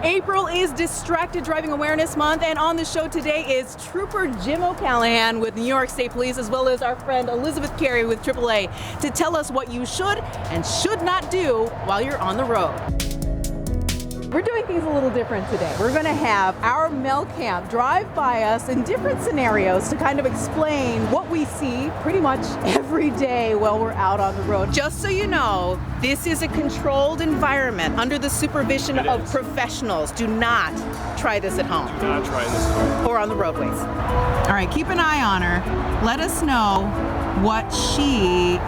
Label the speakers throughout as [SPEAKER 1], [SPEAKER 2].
[SPEAKER 1] April is Distracted Driving Awareness Month, and on the show today is Trooper Jim O'Callahan with New York State Police, as well as our friend Elizabeth Carey with AAA, to tell us what you should and should not do while you're on the road. We're doing things a little different today. We're going to have our Mel Camp drive by us in different scenarios to kind of explain what we see pretty much every day while we're out on the road. Just so you know, this is a controlled environment under the supervision of professionals. Do not try this at home.
[SPEAKER 2] Do not try this at home.
[SPEAKER 1] Or on the roadways. All right, keep an eye on her. Let us know what she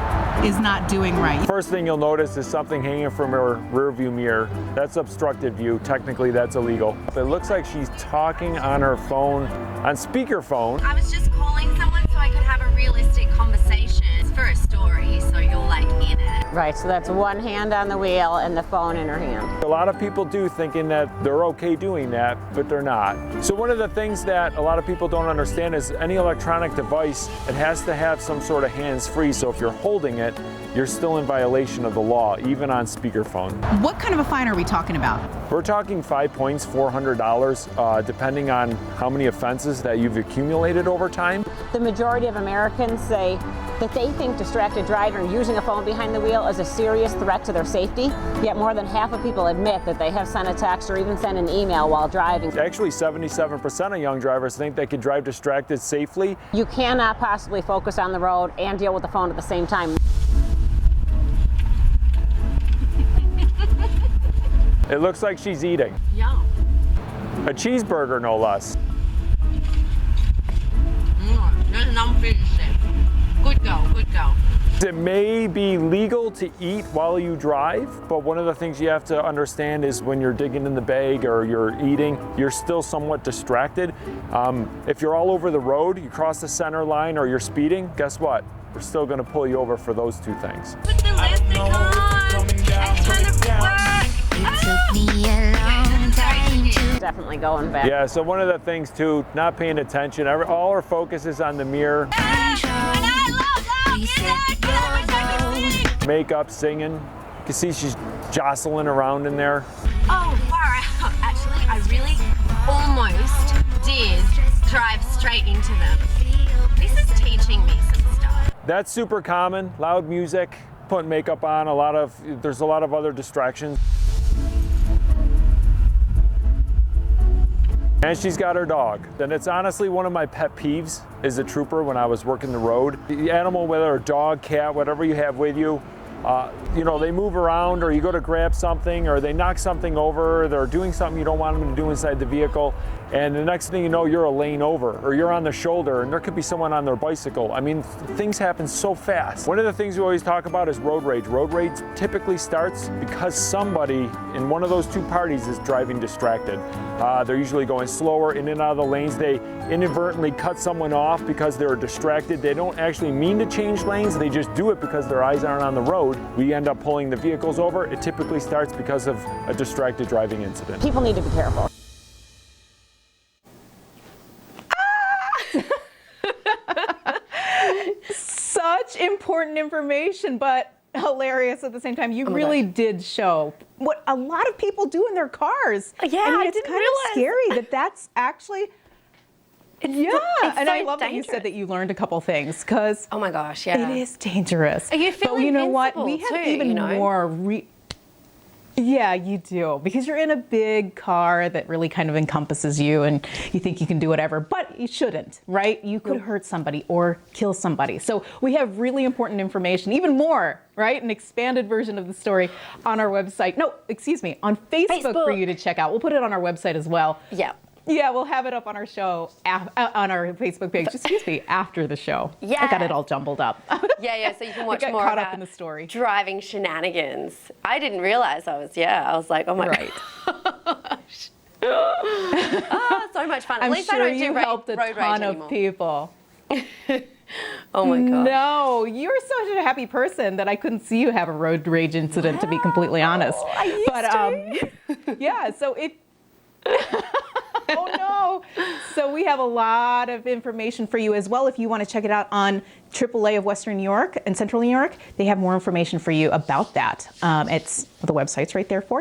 [SPEAKER 1] is not doing right.
[SPEAKER 2] First thing you'll notice is something hanging from her rear view mirror. That's obstructed view. Technically, that's illegal. It looks like she's talking on her phone, on speakerphone.
[SPEAKER 3] I was just calling someone so I could have a realistic conversation. It's for a story, so you're like in it.
[SPEAKER 4] Right, so that's one hand on the wheel and the phone in her hand.
[SPEAKER 2] A lot of people do thinking that they're okay doing that, but they're not. So one of the things that a lot of people don't understand is any electronic device, it has to have some sort of hands-free. So if you're holding it, you're still in violation of the law, even on speakerphone.
[SPEAKER 1] What kind of a fine are we talking about?
[SPEAKER 2] We're talking 5 points, $400, depending on how many offenses that you've accumulated over time.
[SPEAKER 4] The majority of Americans say that they think distracted driving or using a phone behind the wheel is a serious threat to their safety, yet more than half of people admit that they have sent a text or even sent an email while driving.
[SPEAKER 2] Actually, 77% of young drivers think they can drive distracted safely.
[SPEAKER 4] You cannot possibly focus on the road and deal with the phone at the same time.
[SPEAKER 2] It looks like she's eating.
[SPEAKER 3] Yum.
[SPEAKER 2] A cheeseburger, no less.
[SPEAKER 3] There's an unfinished shit. Good girl, good girl.
[SPEAKER 2] It may be legal to eat while you drive, but one of the things you have to understand is when you're digging in the bag or you're eating, you're still somewhat distracted. If you're all over the road, you cross the center line or you're speeding, guess what? We're still going to pull you over for those two things.
[SPEAKER 3] Put the lipstick on and turn the work.
[SPEAKER 4] Definitely going back.
[SPEAKER 2] Yeah, so one of the things too, not paying attention. All our focus is on the mirror. Makeup, singing. You can see she's jostling around in there.
[SPEAKER 3] Oh, far out. Actually, I really almost did drive straight into them. This is teaching me some stuff.
[SPEAKER 2] That's super common. Loud music, putting makeup on, there's a lot of other distractions. And she's got her dog. Then it's honestly one of my pet peeves as a trooper when I was working the road. The animal, whether a dog, cat, whatever you have with you, they move around, or you go to grab something, or they knock something over, or they're doing something you don't want them to do inside the vehicle, and the next thing you know, you're a lane over, or you're on the shoulder, and there could be someone on their bicycle. I mean, things happen so fast. One of the things we always talk about is road rage. Road rage typically starts because somebody in one of those two parties is driving distracted. They're usually going slower in and out of the lanes. They inadvertently cut someone off because they're distracted. They don't actually mean to change lanes. They just do it because their eyes aren't on the road. We end up pulling the vehicles over. It typically starts because of a distracted driving incident.
[SPEAKER 4] People need to be careful.
[SPEAKER 1] Such important information, but hilarious at the same time. You really did show what a lot of people do in their cars.
[SPEAKER 3] Yeah,
[SPEAKER 1] I mean,
[SPEAKER 3] I
[SPEAKER 1] it's
[SPEAKER 3] didn't
[SPEAKER 1] kind of scary that's actually.
[SPEAKER 3] It's
[SPEAKER 1] And
[SPEAKER 3] so
[SPEAKER 1] I love that you
[SPEAKER 3] dangerous.
[SPEAKER 1] said that you learned a couple things, because
[SPEAKER 3] Oh my gosh, yeah.
[SPEAKER 1] it is dangerous.
[SPEAKER 3] You feel
[SPEAKER 1] but you know what?
[SPEAKER 3] invincible
[SPEAKER 1] We have
[SPEAKER 3] too,
[SPEAKER 1] even
[SPEAKER 3] you know?
[SPEAKER 1] more. Yeah, you do, because you're in a big car that really kind of encompasses you, and you think you can do whatever, but you shouldn't, right? You could hurt somebody or kill somebody. So we have really important information, even more, right? An expanded version of the story on our website. No, excuse me, on Facebook for you to check out. We'll put it on our website as well.
[SPEAKER 3] Yeah.
[SPEAKER 1] Yeah, we'll have it up on our show, on our Facebook page, excuse me, after the show.
[SPEAKER 3] Yeah.
[SPEAKER 1] I got it all jumbled up.
[SPEAKER 3] Yeah, so you can watch
[SPEAKER 1] got
[SPEAKER 3] more
[SPEAKER 1] caught
[SPEAKER 3] about
[SPEAKER 1] up in the story.
[SPEAKER 3] driving shenanigans. I didn't realize I was like, oh my gosh. Oh, so much fun. At
[SPEAKER 1] I'm
[SPEAKER 3] least
[SPEAKER 1] sure
[SPEAKER 3] I don't do
[SPEAKER 1] you helped a
[SPEAKER 3] road
[SPEAKER 1] ton
[SPEAKER 3] rage
[SPEAKER 1] of
[SPEAKER 3] anymore.
[SPEAKER 1] people.
[SPEAKER 3] Oh my gosh.
[SPEAKER 1] No, you're such a happy person that I couldn't see you have a road rage incident, to be completely honest.
[SPEAKER 3] I used
[SPEAKER 1] to. Yeah, so it. Oh no. So we have a lot of information for you as well. If you want to check it out on AAA of Western New York and Central New York, they have more information for you about that. The website's right there for you.